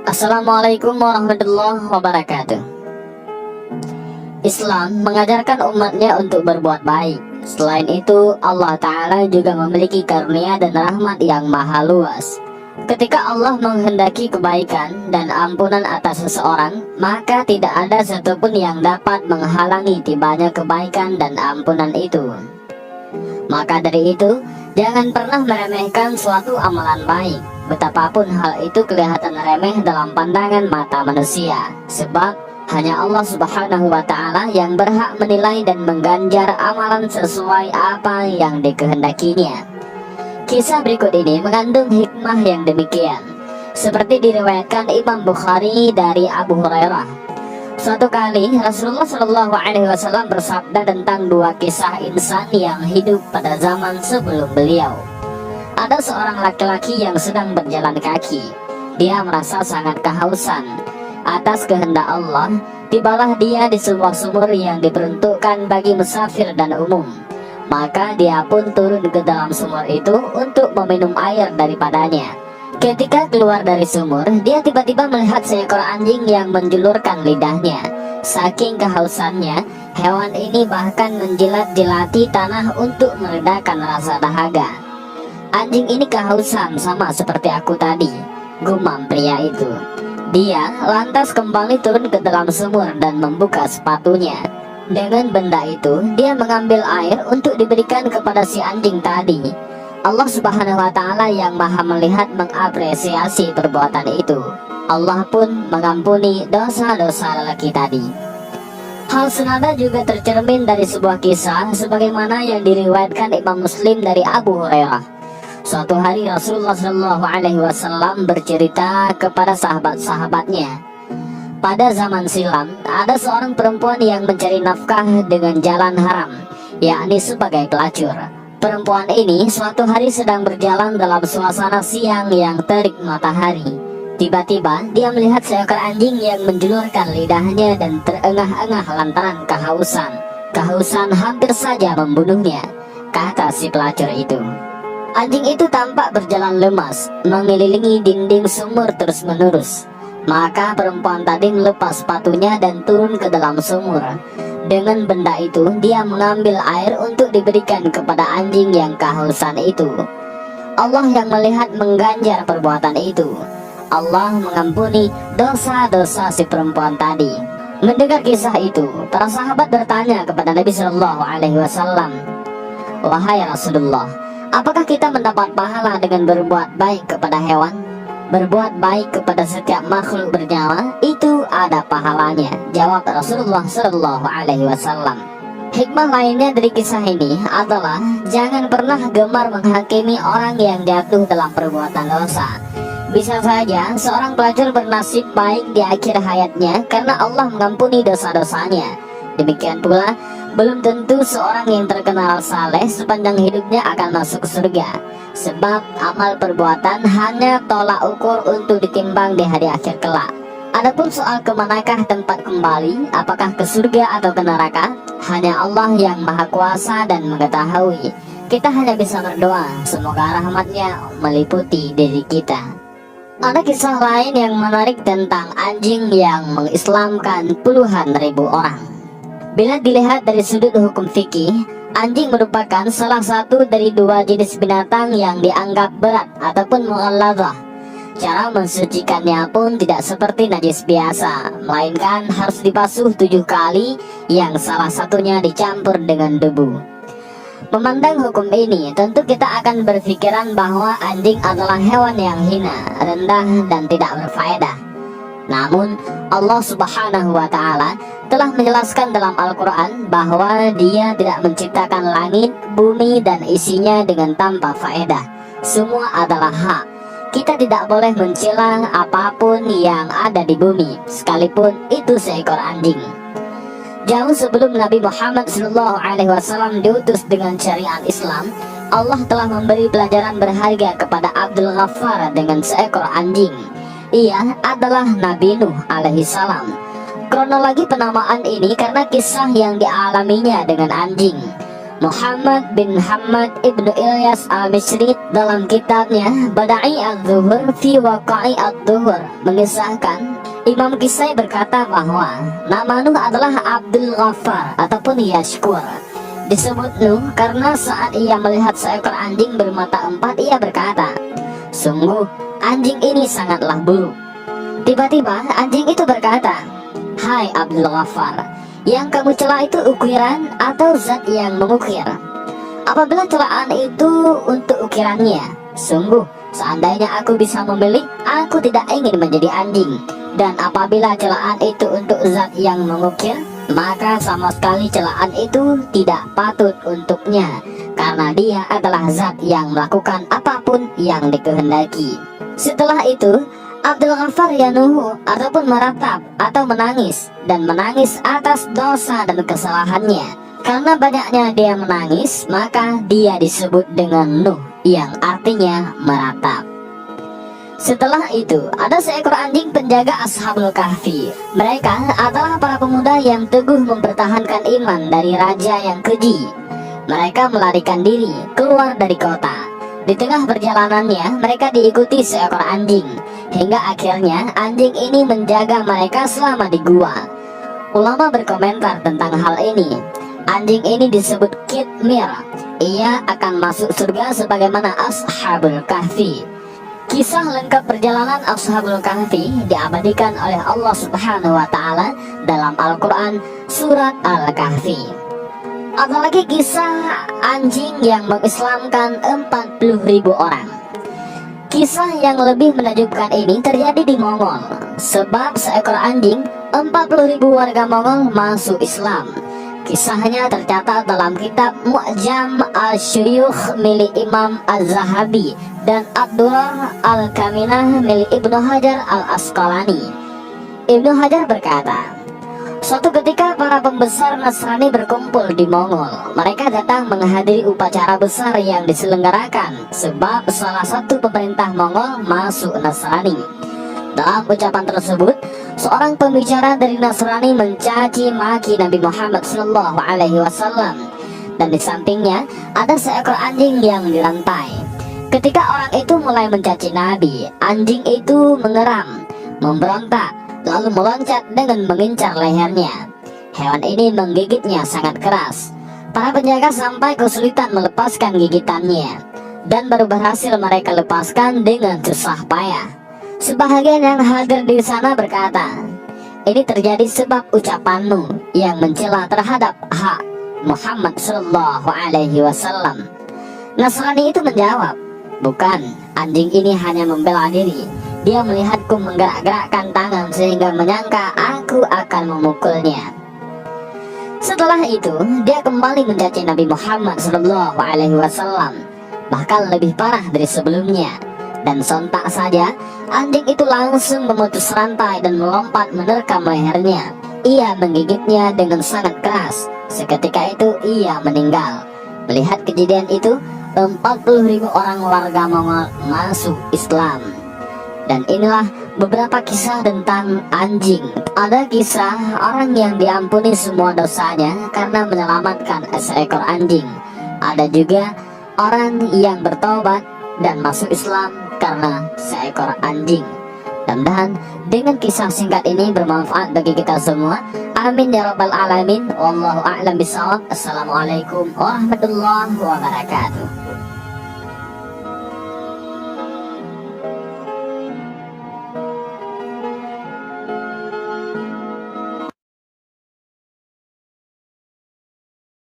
Assalamualaikum warahmatullahi wabarakatuh. Islam mengajarkan umatnya untuk berbuat baik. Selain itu, Allah Ta'ala juga memiliki karunia dan rahmat yang maha luas. Ketika Allah menghendaki kebaikan dan ampunan atas seseorang, maka tidak ada satupun yang dapat menghalangi tibanya kebaikan dan ampunan itu. Maka dari itu, jangan pernah meremehkan suatu amalan baik, betapapun hal itu kelihatan remeh dalam pandangan mata manusia. Sebab hanya Allah Subhanahu wa Ta'ala yang berhak menilai dan mengganjar amalan sesuai apa yang dikehendakinya. Kisah berikut ini mengandung hikmah yang demikian, seperti diriwayatkan Imam Bukhari dari Abu Hurairah. Suatu kali Rasulullah SAW bersabda tentang dua kisah insan yang hidup pada zaman sebelum beliau. Ada seorang laki-laki yang sedang berjalan kaki. Dia merasa sangat kehausan. Atas kehendak Allah, tibalah dia di sebuah sumur yang diperuntukkan bagi musafir dan umum. Maka dia pun turun ke dalam sumur itu untuk meminum air daripadanya. Ketika keluar dari sumur, dia tiba-tiba melihat seekor anjing yang menjulurkan lidahnya. Saking kehausannya, hewan ini bahkan menjilat-jilati tanah untuk meredakan rasa dahaga. "Anjing ini kehausan sama seperti aku tadi," gumam pria itu. Dia lantas kembali turun ke dalam sumur dan membuka sepatunya. Dengan benda itu, dia mengambil air untuk diberikan kepada si anjing tadi. Allah Subhanahu wa Ta'ala yang maha melihat mengapresiasi perbuatan itu. Allah pun mengampuni dosa-dosa lelaki tadi. Hal senada juga tercermin dari sebuah kisah sebagaimana yang diriwayatkan Imam Muslim dari Abu Hurairah. Suatu hari Rasulullah SAW bercerita kepada sahabat-sahabatnya, pada zaman silam ada seorang perempuan yang mencari nafkah dengan jalan haram, yakni sebagai pelacur. Perempuan ini suatu hari sedang berjalan dalam suasana siang yang terik matahari. Tiba-tiba dia melihat seekor anjing yang menjulurkan lidahnya dan terengah-engah lantaran kehausan. Kehausan hampir saja membunuhnya, kata si pelacur itu. Anjing itu tampak berjalan lemas, mengelilingi dinding sumur terus-menerus. Maka perempuan tadi melepas sepatunya dan turun ke dalam sumur. Dengan benda itu, dia mengambil air untuk diberikan kepada anjing yang kehausan itu. Allah yang melihat mengganjar perbuatan itu. Allah mengampuni dosa-dosa si perempuan tadi. Mendengar kisah itu, para sahabat bertanya kepada Nabi SAW, "Wahai Rasulullah, apakah kita mendapat pahala dengan berbuat baik kepada hewan?" "Berbuat baik kepada setiap makhluk bernyawa itu ada pahalanya," jawab Rasulullah SAW. Hikmah lainnya dari kisah ini adalah jangan pernah gemar menghakimi orang yang jatuh dalam perbuatan dosa. Bisa saja seorang pelacur bernasib baik di akhir hayatnya karena Allah mengampuni dosa-dosanya. Demikian pula belum tentu seorang yang terkenal saleh sepanjang hidupnya akan masuk surga. Sebab amal perbuatan hanya tolak ukur untuk ditimbang di hari akhir kelak. Adapun soal kemanakah tempat kembali, apakah ke surga atau ke neraka, hanya Allah yang maha kuasa dan mengetahui. Kita hanya bisa berdoa semoga rahmatnya meliputi diri kita. Ada kisah lain yang menarik tentang anjing yang mengislamkan puluhan ribu orang. Bila dilihat dari sudut hukum fikih, anjing merupakan salah satu dari dua jenis binatang yang dianggap berat ataupun mughalladzah. Cara mensucikannya pun tidak seperti najis biasa, melainkan harus dibasuh 7 kali, yang salah satunya dicampur dengan debu. Memandang hukum ini, tentu kita akan berpikiran bahwa anjing adalah hewan yang hina, rendah, dan tidak berfaedah. Namun, Allah Subhanahu wa Ta'ala telah menjelaskan dalam Al-Quran bahwa Dia tidak menciptakan langit, bumi, dan isinya dengan tanpa faedah. Semua adalah hak. Kita tidak boleh mencela apapun yang ada di bumi, sekalipun itu seekor anjing. Jauh sebelum Nabi Muhammad SAW diutus dengan syariat Islam, Allah telah memberi pelajaran berharga kepada Abdul Ghaffar dengan seekor anjing. Ia adalah Nabi Nuh alaihissalam. Kronologi penamaan ini karena kisah yang dialaminya dengan anjing. Muhammad bin Hamad ibnu Ilyas al-Misri dalam kitabnya Bada'i al-Zuhur fi Waqa'i al-Zuhur mengisahkan Imam Kisai berkata bahwa nama Nuh adalah Abdul Ghaffar ataupun Yashkur. Disebut Nuh karena saat ia melihat seekor anjing bermata empat, ia berkata, "Sungguh anjing ini sangatlah buruk." Tiba-tiba anjing itu berkata, "Hai Abdul Ghaffar, yang kamu cela itu ukiran atau zat yang mengukir? Apabila celaan itu untuk ukirannya, sungguh seandainya aku bisa memilih, aku tidak ingin menjadi anjing. Dan apabila celaan itu untuk zat yang mengukir, maka sama sekali celaan itu tidak patut untuknya, karena dia adalah zat yang melakukan apapun yang dikehendaki." Setelah itu Abdul Ghaffar yanuhu ataupun meratap atau menangis, dan menangis atas dosa dan kesalahannya. Karena banyaknya dia menangis, maka dia disebut dengan Nuh, yang artinya meratap. Setelah itu ada seekor anjing penjaga Ashabul Kahfi. Mereka adalah para pemuda yang teguh mempertahankan iman dari raja yang keji. Mereka melarikan diri keluar dari kota. Di tengah perjalanannya mereka diikuti seekor anjing, hingga akhirnya anjing ini menjaga mereka selama di gua. Ulama berkomentar tentang hal ini. Anjing ini disebut Kitmir. Ia akan masuk surga sebagaimana Ashabul Kahfi. Kisah lengkap perjalanan Ashabul Kahfi diabadikan oleh Allah Subhanahu wa Ta'ala dalam Al-Quran Surat Al-Kahfi. Ada lagi kisah anjing yang mengislamkan 40.000 orang. Kisah yang lebih menakjubkan ini terjadi di Mongol. Sebab seekor anjing, 40.000 warga Mongol masuk Islam. Kisahnya tercatat dalam kitab Mu'jam al-Syuyukh milik Imam Az-Zahabi dan Ad-Durar al-Kaminah milik Ibnu Hajar al-Asqalani. Ibnu Hajar berkata, suatu ketika para pembesar Nasrani berkumpul di Mongol. Mereka datang menghadiri upacara besar yang diselenggarakan sebab salah satu pemerintah Mongol masuk Nasrani. Dalam ucapan tersebut, seorang pembicara dari Nasrani mencaci maki Nabi Muhammad SAW, dan di sampingnya ada seekor anjing yang dirantai. Ketika orang itu mulai mencaci Nabi, anjing itu mengeram, memberontak, lalu meloncat dengan mengincar lehernya. Hewan ini menggigitnya sangat keras. Para penjaga sampai kesulitan melepaskan gigitannya, dan baru berhasil mereka lepaskan dengan susah payah. Sebahagian yang hadir di sana berkata, ini terjadi sebab ucapanmu yang mencela terhadap hak Muhammad SAW. Nasrani itu menjawab, bukan, anjing ini hanya membela diri. Dia melihatku menggerak-gerakkan tangan sehingga menyangka aku akan memukulnya. Setelah itu dia kembali mencaci Nabi Muhammad SAW, bahkan lebih parah dari sebelumnya. Dan sontak saja anjing itu langsung memutus rantai dan melompat menerkam lehernya. Ia menggigitnya dengan sangat keras. Seketika itu ia meninggal. Melihat kejadian itu, 40.000 orang warga Mongol masuk Islam. Dan inilah beberapa kisah tentang anjing. Ada kisah orang yang diampuni semua dosanya karena menyelamatkan seekor anjing. Ada juga orang yang bertobat dan masuk Islam karena seekor anjing. Mudah-mudahan dengan kisah singkat ini bermanfaat bagi kita semua. Amin ya rabbal alamin. Wallahu a'lam bishawab. Assalamualaikum warahmatullahi wabarakatuh.